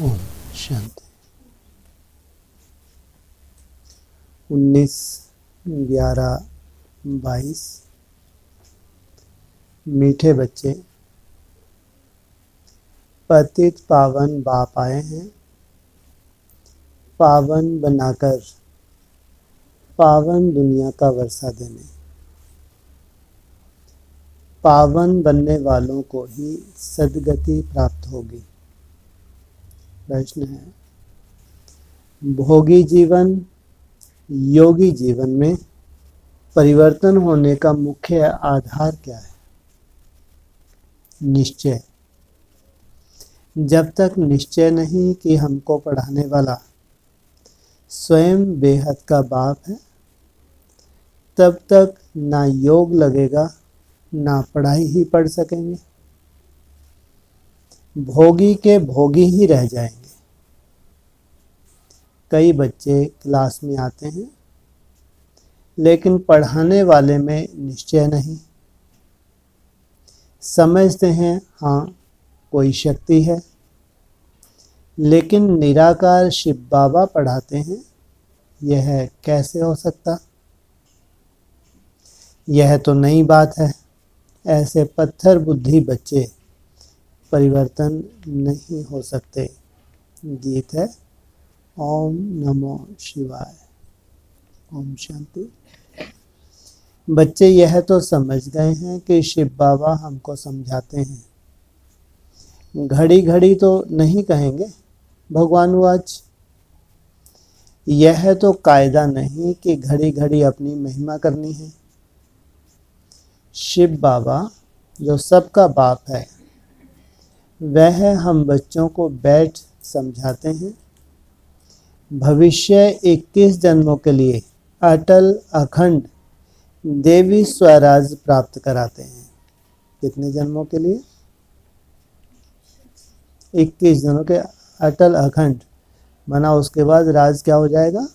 ओम शांति। 19/11/22। मीठे बच्चे, पतित पावन बाप आए हैं पावन बनाकर पावन दुनिया का वर्षा देने। पावन बनने वालों को ही सद्गति प्राप्त होगी। प्रश्न है, भोगी जीवन योगी जीवन में परिवर्तन होने का मुख्य आधार क्या है? निश्चय। जब तक निश्चय नहीं कि हमको पढ़ाने वाला स्वयं बेहद का बाप है, तब तक ना योग लगेगा ना पढ़ाई ही पढ़ सकेंगे। भोगी के भोगी ही रह जाएंगे। कई बच्चे क्लास में आते हैं लेकिन पढ़ाने वाले में निश्चय नहीं। समझते हैं हाँ कोई शक्ति है, लेकिन निराकार शिव बाबा पढ़ाते हैं, यह कैसे हो सकता? यह तो नई बात है। ऐसे पत्थर बुद्धि बच्चे परिवर्तन नहीं हो सकते। गीत है ओम नमो शिवाय। ओम शांति। बच्चे यह तो समझ गए हैं कि शिव बाबा हमको समझाते हैं। घड़ी घड़ी तो नहीं कहेंगे भगवान वाच। यह तो कायदा नहीं कि घड़ी घड़ी अपनी महिमा करनी है। शिव बाबा जो सबका बाप है, वह हम बच्चों को बैठ समझाते हैं। भविष्य 21 जन्मों के लिए अटल अखंड देवी स्वराज प्राप्त कराते हैं। कितने जन्मों के लिए? 21 जन्मों के अटल अखंड। माना उसके बाद राज क्या हो जाएगा?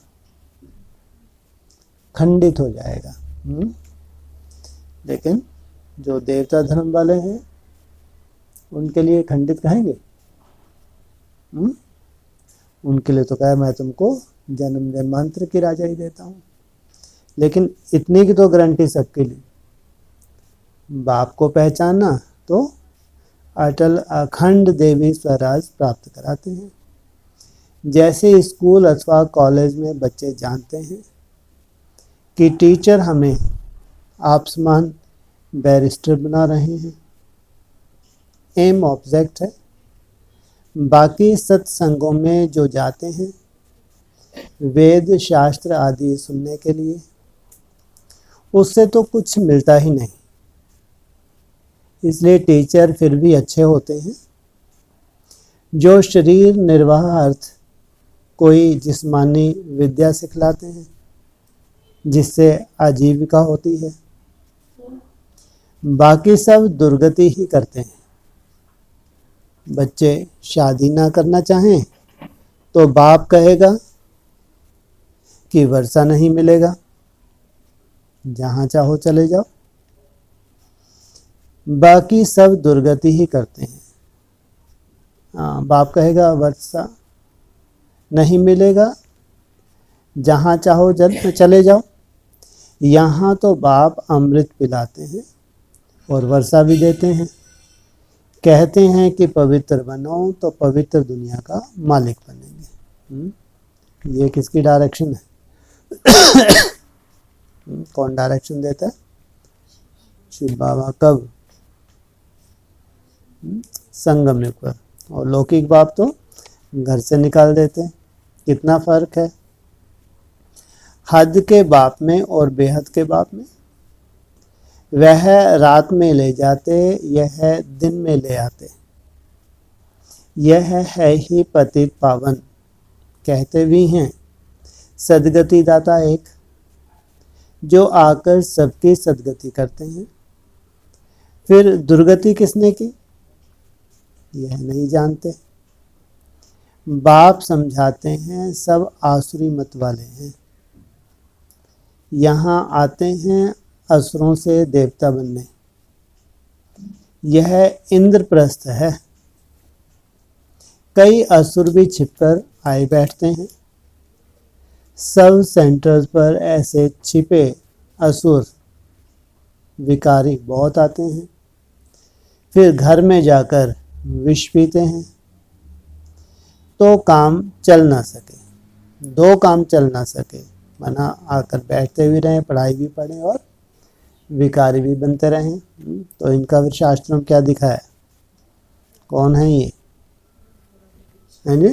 खंडित हो जाएगा। लेकिन जो देवता धर्म वाले हैं उनके लिए खंडित कहेंगे? उनके लिए तो कहे मैं तुमको जन्म जन्मांतर की राजा ही देता हूँ। लेकिन इतनी की तो गारंटी सबके लिए, बाप को पहचाना तो अटल अखंड देवी स्वराज प्राप्त कराते हैं। जैसे स्कूल अथवा कॉलेज में बच्चे जानते हैं कि टीचर हमें आपसमान बैरिस्टर बना रहे हैं, एम ऑब्जेक्ट है। बाकी सत्संगों में जो जाते हैं वेद शास्त्र आदि सुनने के लिए, उससे तो कुछ मिलता ही नहीं। इसलिए टीचर फिर भी अच्छे होते हैं। जो शरीर निर्वाह अर्थ कोई जिस्मानी विद्या सिखलाते हैं जिससे आजीविका होती है। बाकी सब दुर्गति ही करते हैं। बच्चे शादी ना करना चाहें तो बाप कहेगा कि वर्षा नहीं मिलेगा, जहाँ चाहो चले जाओ। बाकी सब दुर्गति ही करते हैं। बाप कहेगा वर्षा नहीं मिलेगा, जहाँ चाहो चले जाओ। यहाँ तो बाप अमृत पिलाते हैं और वर्षा भी देते हैं। कहते हैं कि पवित्र बनो तो पवित्र दुनिया का मालिक बनेंगे। ये किसकी डायरेक्शन है? कौन डायरेक्शन देता है? शिव बाबा। कब? संगम युग पर। और लौकिक बाप तो घर से निकाल देते हैं। कितना फर्क है हद के बाप में और बेहद के बाप में? वह रात में ले जाते, यह दिन में ले आते। यह है ही पतित पावन। कहते भी हैं सदगति दाता एक, जो आकर सबकी सदगति करते हैं। फिर दुर्गति किसने की? यह नहीं जानते। बाप समझाते हैं सब आसुरी मत वाले हैं। यहाँ आते हैं असुरों से देवता बनने। यह इंद्रप्रस्थ है। कई असुर भी छिपकर आए बैठते हैं। सब सेंटर्स पर ऐसे छिपे असुर विकारी बहुत आते हैं। फिर घर में जाकर विष पीते हैं तो काम चल ना सके, दो काम चल ना सके, मना आकर बैठते भी रहें, पढ़ाई भी पढ़ें और विकारी भी बनते रहें। तो इनका फिर शास्त्रों में क्या दिखा है? कौन है ये? है जी,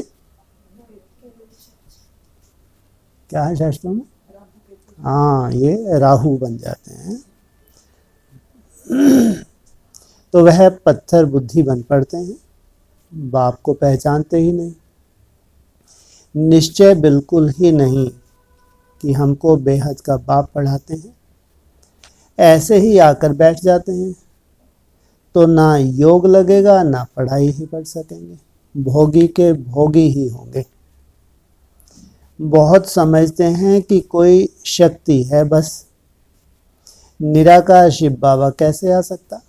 क्या है शास्त्रों में? हाँ, ये राहु बन जाते हैं। तो वह पत्थर बुद्धि बन पड़ते हैं, बाप को पहचानते ही नहीं, निश्चय बिल्कुल ही नहीं कि हमको बेहद का बाप पढ़ाते हैं। ऐसे ही आकर बैठ जाते हैं तो ना योग लगेगा ना पढ़ाई ही पढ़ सकेंगे, भोगी के भोगी ही होंगे। बहुत समझते हैं कि कोई शक्ति है, बस निराकार शिव बाबा कैसे आ सकता?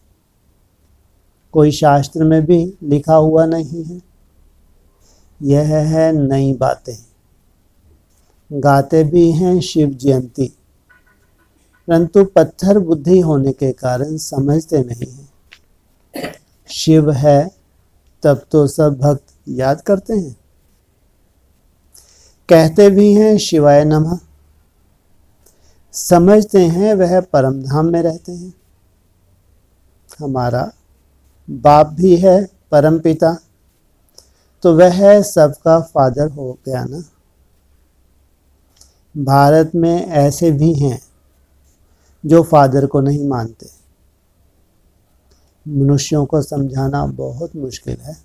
कोई शास्त्र में भी लिखा हुआ नहीं है। यह है नई बातें, गाते भी हैं शिव जयंती, परंतु पत्थर बुद्धि होने के कारण समझते नहीं हैं। शिव है तब तो सब भक्त याद करते हैं, कहते भी हैं शिवाय नमः, समझते हैं वह परम धाम में रहते हैं। हमारा बाप भी है परम पिता, तो वह सबका फादर हो गया ना। भारत में ऐसे भी हैं जो फादर को नहीं मानते। मनुष्यों को समझाना बहुत मुश्किल है।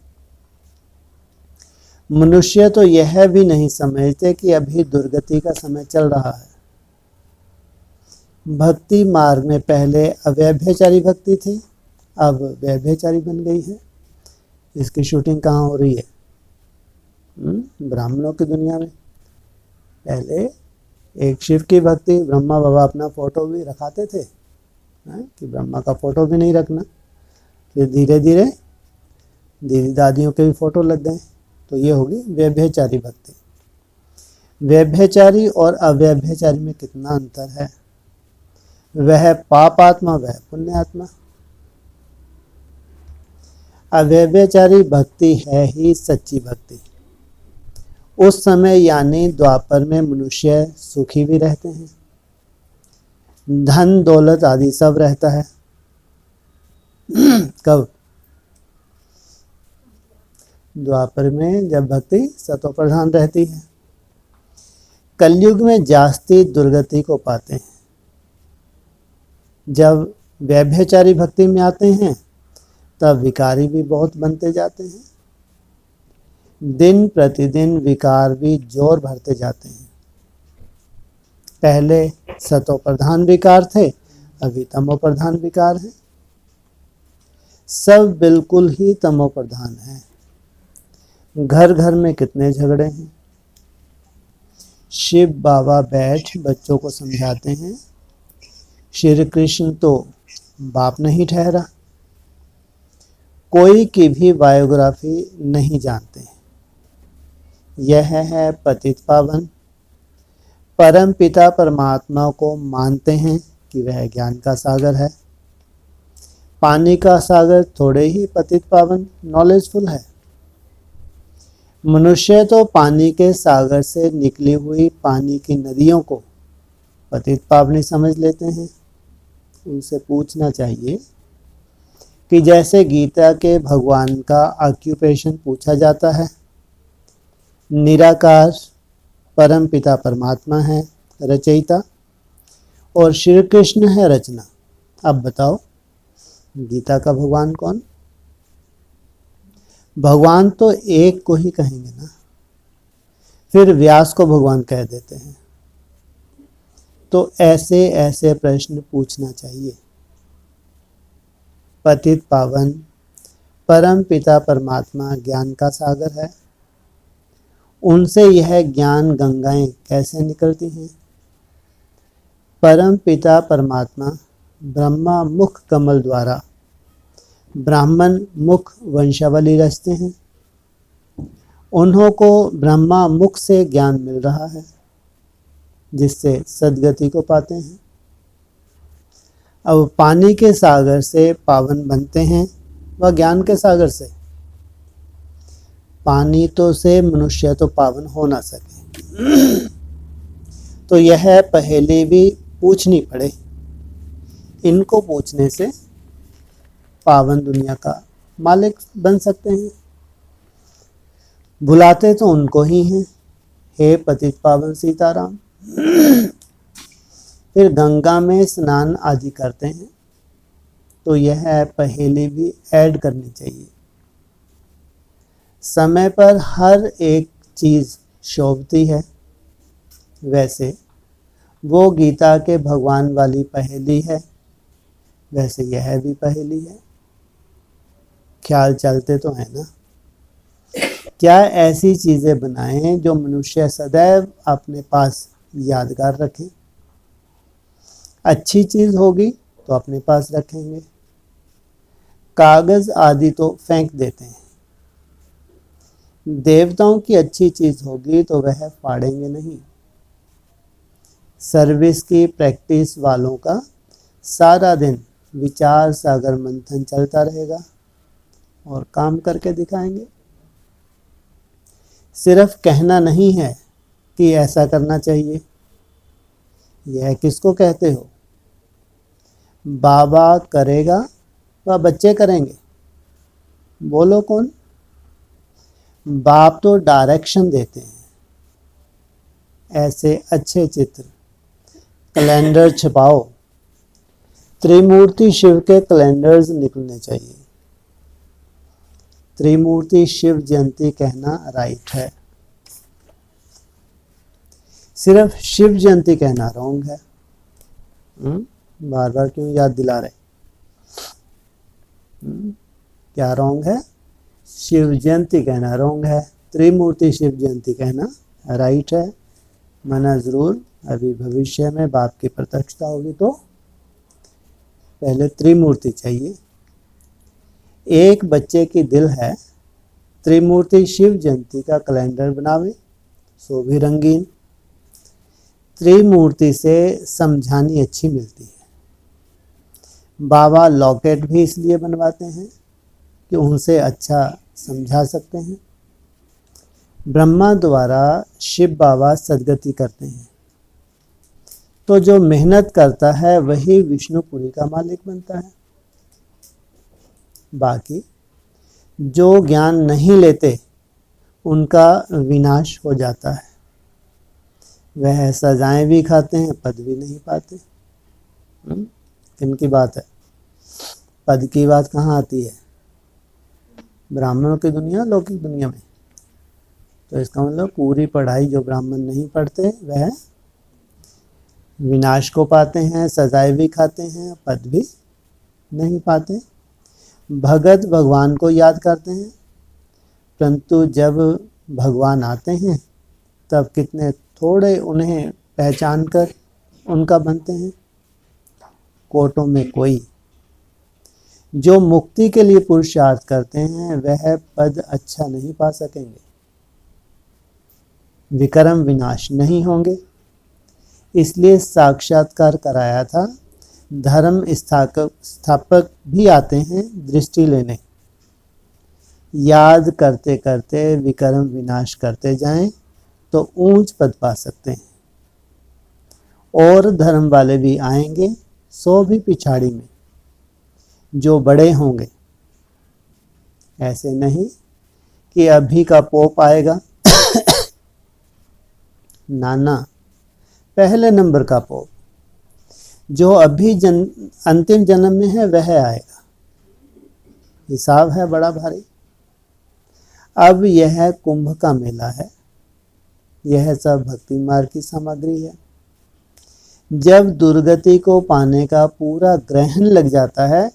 मनुष्य तो यह भी नहीं समझते कि अभी दुर्गति का समय चल रहा है। भक्ति मार्ग में पहले अव्यभिचारी भक्ति थी, अब व्यभिचारी बन गई है। इसकी शूटिंग कहाँ हो रही है? ब्राह्मणों की दुनिया में। पहले एक शिव की भक्ति, ब्रह्मा बाबा अपना फोटो भी रखाते थे, कि ब्रह्मा का फोटो भी नहीं रखना। फिर धीरे धीरे दीदी दादियों के भी फोटो लग गए, तो ये होगी व्यभिचारी भक्ति। व्यभिचारी और अव्यभिचारी में कितना अंतर है? वह पाप आत्मा, वह पुण्य आत्मा। अव्यभिचारी भक्ति है ही सच्ची भक्ति। उस समय यानी द्वापर में मनुष्य सुखी भी रहते हैं, धन दौलत आदि सब रहता है। कब? द्वापर में जब भक्ति सतो प्रधान रहती है। कलयुग में जास्ती दुर्गति को पाते हैं। जब व्यभिचारी भक्ति में आते हैं तब विकारी भी बहुत बनते जाते हैं। दिन प्रतिदिन विकार भी जोर भरते जाते हैं। पहले सतो प्रधान विकार थे, अभी तमो प्रधान विकार है। सब बिल्कुल ही तमो प्रधान है। घर घर में कितने झगड़े हैं। शिव बाबा बैठ बच्चों को समझाते हैं, श्री कृष्ण तो बाप नहीं ठहरा। कोई की भी बायोग्राफी नहीं जानते। यह है पतित पावन। परम पिता परमात्मा को मानते हैं कि वह ज्ञान का सागर है। पानी का सागर थोड़े ही पतित पावन नॉलेजफुल है। मनुष्य तो पानी के सागर से निकली हुई पानी की नदियों को पतित पावनी समझ लेते हैं। उनसे पूछना चाहिए कि जैसे गीता के भगवान का ऑक्यूपेशन पूछा जाता है, निराकार परम पिता परमात्मा है रचयिता और श्री कृष्ण है रचना। अब बताओ गीता का भगवान कौन? भगवान तो एक को ही कहेंगे ना, फिर व्यास को भगवान कह देते हैं। तो ऐसे ऐसे प्रश्न पूछना चाहिए। पतित पावन परम पिता परमात्मा ज्ञान का सागर है। उनसे यह ज्ञान गंगाएं कैसे निकलती हैं? परम पिता परमात्मा ब्रह्मा मुख कमल द्वारा ब्राह्मण मुख वंशावली रचते हैं। उन्हों को ब्रह्मा मुख से ज्ञान मिल रहा है, जिससे सद्गति को पाते हैं। अब पानी के सागर से पावन बनते हैं व ज्ञान के सागर से। पानी तो से मनुष्य तो पावन हो ना सके, तो यह पहेली भी पूछनी पड़े। इनको पूछने से पावन दुनिया का मालिक बन सकते हैं। बुलाते तो उनको ही हैं, हे पतित पावन सीताराम। फिर गंगा में स्नान आदि करते हैं, तो यह पहेली भी ऐड करनी चाहिए। समय पर हर एक चीज़ शोभती है, वैसे वो गीता के भगवान वाली पहेली है, वैसे यह भी पहेली है। ख्याल चलते तो है ना। क्या ऐसी चीज़ें बनाएं जो मनुष्य सदैव अपने पास यादगार रखें। अच्छी चीज़ होगी तो अपने पास रखेंगे, कागज़ आदि तो फेंक देते हैं। देवताओं की अच्छी चीज़ होगी तो वह फाड़ेंगे नहीं। सर्विस की प्रैक्टिस वालों का सारा दिन विचार सागर मंथन चलता रहेगा और काम करके दिखाएंगे। सिर्फ कहना नहीं है कि ऐसा करना चाहिए। यह किसको कहते हो? बाबा करेगा व बच्चे करेंगे। बोलो कौन? बाप तो डायरेक्शन देते हैं। ऐसे अच्छे चित्र कैलेंडर छपाओ। त्रिमूर्ति शिव के कैलेंडर्स निकलने चाहिए। त्रिमूर्ति शिव जयंती कहना राइट है, सिर्फ शिव जयंती कहना रॉन्ग है। बार बार क्यों याद दिला रहे? क्या रॉन्ग है? शिव जयंती कहना रॉन्ग है, त्रिमूर्ति शिव जयंती कहना राइट है। माना जरूर अभी भविष्य में बाप की प्रत्यक्षता होगी तो पहले त्रिमूर्ति चाहिए। एक बच्चे की दिल है त्रिमूर्ति शिव जयंती का कैलेंडर बनावे, सो भी रंगीन। त्रिमूर्ति से समझानी अच्छी मिलती है। बाबा लॉकेट भी इसलिए बनवाते हैं कि उनसे अच्छा समझा सकते हैं। ब्रह्मा द्वारा शिव बाबा सद्गति करते हैं, तो जो मेहनत करता है वही विष्णुपुरी का मालिक बनता है। बाकी जो ज्ञान नहीं लेते उनका विनाश हो जाता है। वह सजाएं भी खाते हैं, पद भी नहीं पाते। किन की बात है? पद की बात कहाँ आती है? ब्राह्मणों की दुनिया, लौकिक दुनिया में। तो इसका मतलब पूरी पढ़ाई जो ब्राह्मण नहीं पढ़ते वह विनाश को पाते हैं, सजाएं भी खाते हैं, पद भी नहीं पाते। भगत भगवान को याद करते हैं, परंतु जब भगवान आते हैं तब कितने थोड़े उन्हें पहचान कर उनका बनते हैं। कोटों में कोई जो मुक्ति के लिए पुरुषार्थ करते हैं वह पद अच्छा नहीं पा सकेंगे, विक्रम विनाश नहीं होंगे। इसलिए साक्षात्कार कराया था। धर्म स्थापक भी आते हैं दृष्टि लेने। याद करते करते विक्रम विनाश करते जाएं तो ऊंच पद पा सकते हैं। और धर्म वाले भी आएंगे, सो भी पिछाड़ी में, जो बड़े होंगे। ऐसे नहीं कि अभी का पोप आएगा नाना पहले नंबर का पोप, जो अभी अंतिम जन्म में है वह आएगा। हिसाब है बड़ा भारी। अब यह कुंभ का मेला है, यह सब भक्ति मार्ग की सामग्री है। जब दुर्गति को पाने का पूरा ग्रहण लग जाता है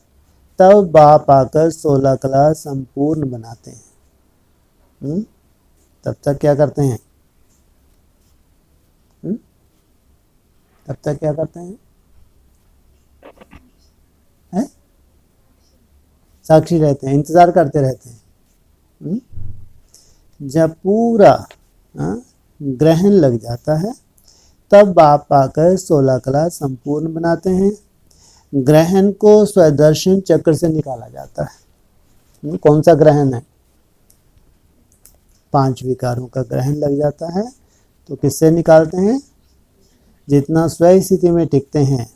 तब बाप आकर 16 कला संपूर्ण बनाते हैं। तब तक क्या करते हैं? तब तक क्या करते हैं? साक्षी रहते हैं, इंतजार करते रहते हैं। जब पूरा ग्रहण लग जाता है तब बाप आकर 16 कला संपूर्ण बनाते हैं। ग्रहण को स्वदर्शन चक्र से निकाला जाता है। कौन सा ग्रहण है? 5 विकारों का ग्रहण लग जाता है तो किससे निकालते हैं? जितना स्व स्थिति में टिकते हैं,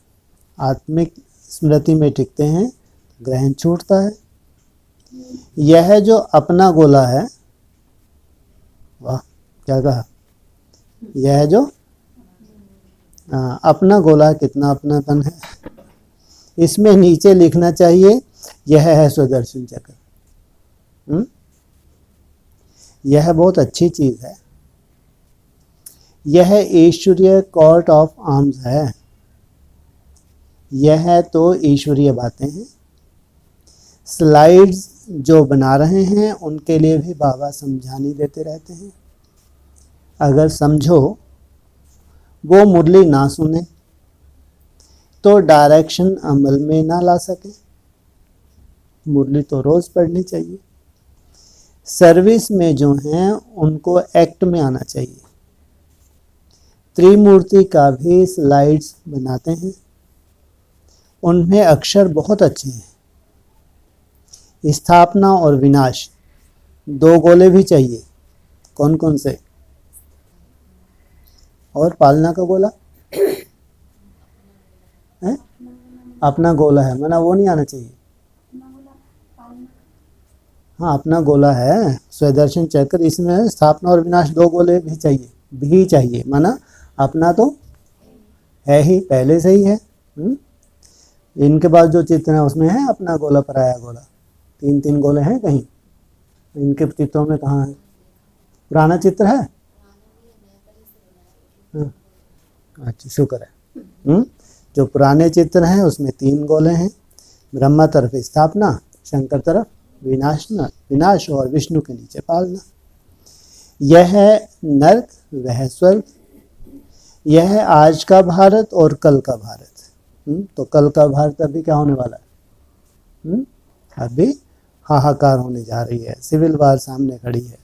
आत्मिक स्मृति में टिकते हैं, ग्रहण छूटता है। यह जो अपना गोला है, वाह क्या कहा, यह जो अपना गोला कितना अपनापन है, इसमें नीचे लिखना चाहिए यह है स्वदर्शन चक्र। यह बहुत अच्छी चीज है। यह ईश्वरीय कोर्ट ऑफ आर्म्स है। यह तो ईश्वरीय बातें हैं। स्लाइड्स जो बना रहे हैं उनके लिए भी बाबा समझानी देते रहते हैं। अगर समझो वो मुरली ना सुने तो डायरेक्शन अमल में ना ला सके। मुरली तो रोज पढ़नी चाहिए। सर्विस में जो हैं उनको एक्ट में आना चाहिए। त्रिमूर्ति का भी स्लाइड्स बनाते हैं, उनमें अक्षर बहुत अच्छे हैं। स्थापना और विनाश 2 गोले भी चाहिए। कौन कौन से? और पालना का गोला है? अपना गोला है, माना वो नहीं आना चाहिए। हाँ अपना गोला है, स्वदर्शन चक्र, इसमें स्थापना और विनाश 2 गोले भी चाहिए, माना अपना तो है ही, पहले से ही है। इनके बाद जो चित्र है उसमें है अपना गोला, पराया गोला, 3 गोले हैं कहीं। इनके चित्रों में कहाँ है? पुराना चित्र है। अच्छा शुक्र है। जो पुराने चित्र हैं उसमें 3 गोले हैं। ब्रह्मा तरफ स्थापना, शंकर तरफ विनाश और विष्णु के नीचे पालना। यह है नर्क, वह स्वर्ग। यह है आज का भारत और कल का भारत। तो कल का भारत अभी क्या होने वाला है? अभी हाहाकार होने जा रही है, सिविल वार सामने खड़ी है।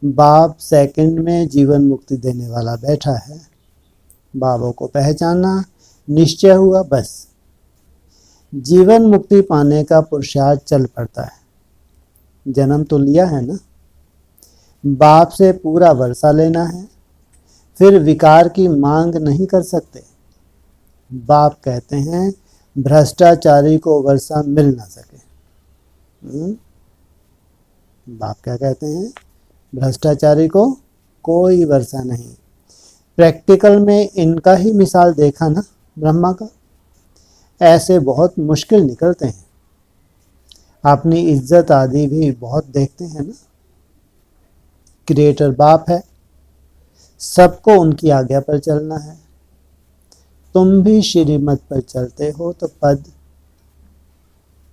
बाप सेकंड में जीवन मुक्ति देने वाला बैठा है। बाबा को पहचाना निश्चय हुआ, बस जीवन मुक्ति पाने का पुरुषार्थ चल पड़ता है। जन्म तो लिया है ना, बाप से पूरा वर्षा लेना है, फिर विकार की मांग नहीं कर सकते। बाप कहते हैं भ्रष्टाचारी को वर्षा मिल ना सके। बाप क्या कहते हैं? भ्रष्टाचारी को कोई वर्षा नहीं। प्रैक्टिकल में इनका ही मिसाल देखा ना ब्रह्मा का, ऐसे बहुत मुश्किल निकलते हैं। अपनी इज्जत आदि भी बहुत देखते हैं ना। क्रिएटर बाप है, सबको उनकी आज्ञा पर चलना है। तुम भी श्रीमत पर चलते हो तो पद,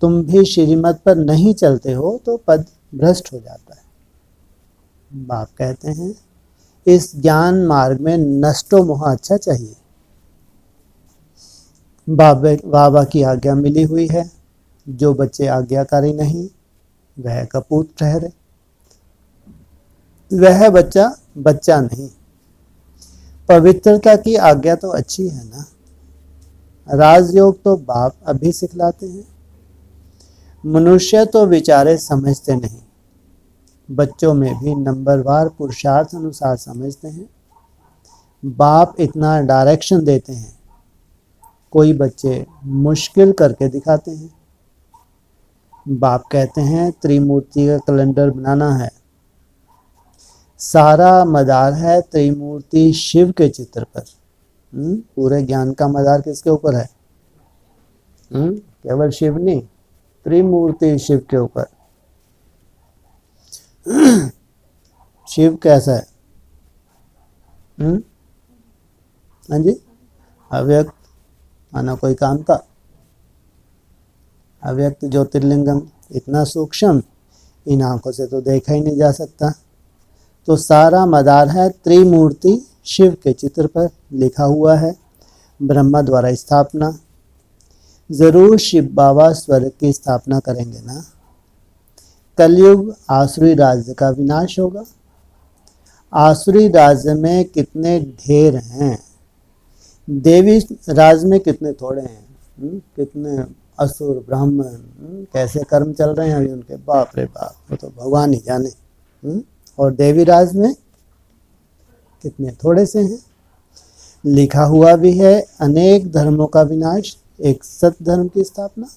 तुम भी श्रीमत पर नहीं चलते हो तो पद भ्रष्ट हो जाता है। बाप कहते हैं इस ज्ञान मार्ग में नष्टो मोह अच्छा चाहिए। बाबा की आज्ञा मिली हुई है। जो बच्चे आज्ञाकारी नहीं वह कपूत ठहरे, वह बच्चा नहीं। पवित्रता की आज्ञा तो अच्छी है ना। राजयोग तो बाप अभी सिखलाते हैं। मनुष्य तो विचारे समझते नहीं। बच्चों में भी नंबरवार पुरुषार्थ अनुसार समझते हैं। बाप इतना डायरेक्शन देते हैं, कोई बच्चे मुश्किल करके दिखाते हैं। बाप कहते हैं त्रिमूर्ति का कैलेंडर बनाना है। सारा मदार है त्रिमूर्ति शिव के चित्र पर। पूरे ज्ञान का मदार किसके ऊपर है? केवल शिव नहीं, त्रिमूर्ति शिव के ऊपर। शिव कैसा है? हाँ जी, अव्यक्त माना कोई काम का। अव्यक्त ज्योतिर्लिंगम इतना सूक्ष्म, इन आंखों से तो देखा ही नहीं जा सकता। तो सारा मदार है त्रिमूर्ति शिव के चित्र पर लिखा हुआ है। ब्रह्मा द्वारा स्थापना, जरूर शिव बाबा स्वर्ग की स्थापना करेंगे ना। कलयुग आसुरी राज्य का विनाश होगा। आसुरी राज्य में कितने ढेर हैं, देवी राज्य में कितने थोड़े हैं। कितने असुर ब्राह्मण, कैसे कर्म चल रहे हैं अभी उनके, बाप रे बाप, वो तो भगवान ही जाने। और देवी राज में कितने थोड़े से हैं। लिखा हुआ भी है, अनेक धर्मों का विनाश, एक सत धर्म की स्थापना।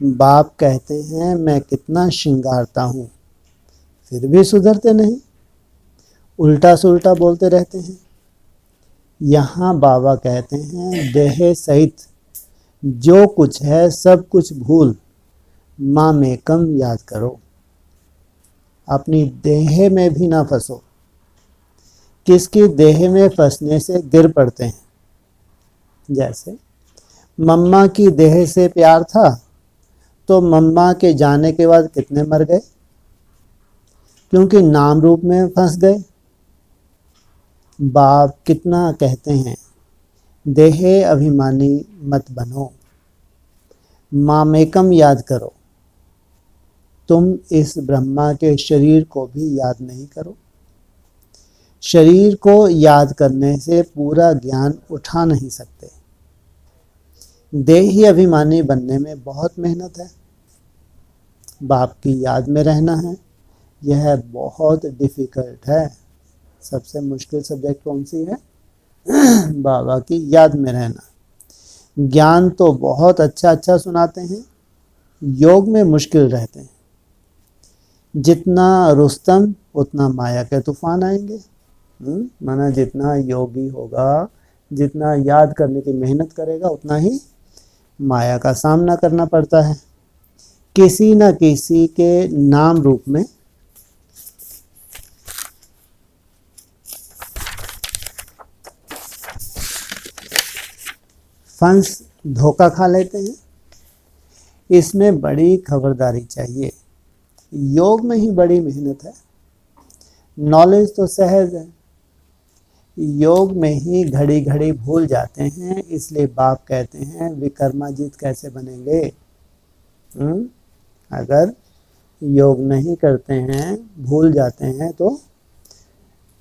बाप कहते हैं मैं कितना श्रृंगारता हूँ, फिर भी सुधरते नहीं, उल्टा सुल्टा बोलते रहते हैं। यहाँ बाबा कहते हैं देह सहित जो कुछ है सब कुछ भूल माम एकम याद करो। अपनी देह में भी ना फंसो। किसकी देह में फंसने से गिर पड़ते हैं। जैसे मम्मा की देह से प्यार था तो मम्मा के जाने के बाद कितने मर गए, क्योंकि नाम रूप में फंस गए। बाप कितना कहते हैं देह अभिमानी मत बनो, मामेकम याद करो। तुम इस ब्रह्मा के शरीर को भी याद नहीं करो। शरीर को याद करने से पूरा ज्ञान उठा नहीं सकते। देही अभिमानी बनने में बहुत मेहनत है। बाप की याद में रहना है, यह बहुत डिफिकल्ट है। सबसे मुश्किल सब्जेक्ट कौन सी है? बाबा की याद में रहना। ज्ञान तो बहुत अच्छा अच्छा सुनाते हैं, योग में मुश्किल रहते हैं। जितना रुस्तम उतना माया के तूफान आएंगे। माना जितना योगी होगा, जितना याद करने की मेहनत करेगा, उतना ही माया का सामना करना पड़ता है। किसी न किसी के नाम रूप में फंस धोखा खा लेते हैं। इसमें बड़ी खबरदारी चाहिए। योग में ही बड़ी मेहनत है। नॉलेज तो सहज है, योग में ही घड़ी घड़ी भूल जाते हैं। इसलिए बाप कहते हैं विकर्माजीत कैसे बनेंगे? अगर योग नहीं करते हैं, भूल जाते हैं, तो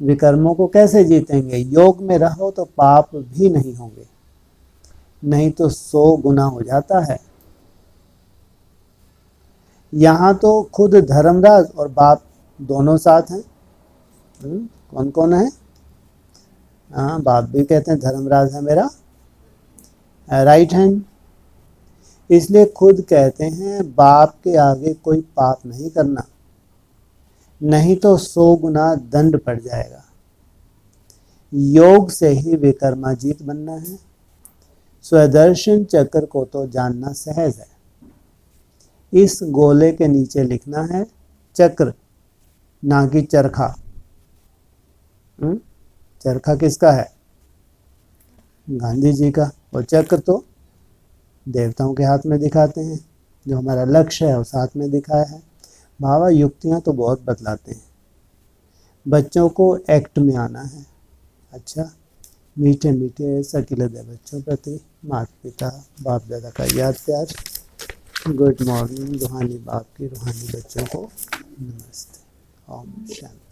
विकर्मों को कैसे जीतेंगे? योग में रहो तो पाप भी नहीं होंगे, नहीं तो 100 गुना हो जाता है। यहाँ तो खुद धर्मराज और बाप दोनों साथ हैं। कौन कौन है? हाँ, बाप भी कहते हैं धर्मराज है मेरा राइट हैंड। इसलिए खुद कहते हैं बाप के आगे कोई पाप नहीं करना, नहीं तो 100 गुना दंड पड़ जाएगा। योग से ही विकर्माजीत बनना है। स्वदर्शन चक्र को तो जानना सहज है। इस गोले के नीचे लिखना है चक्र, ना कि चरखा। चरखा किसका है? गांधी जी का। और चक्र तो देवताओं के हाथ में दिखाते हैं। जो हमारा लक्ष्य है उस हाथ में दिखाया है। बाबा युक्तियाँ तो बहुत बतलाते हैं। बच्चों को एक्ट में आना है। अच्छा, मीठे मीठे सकीले दे बच्चों प्रति माता पिता बाप दादा का याद प्यार। Good morning. रूहानी बाप की रूहानी बच्चों को नमस्ते। ओम शांति।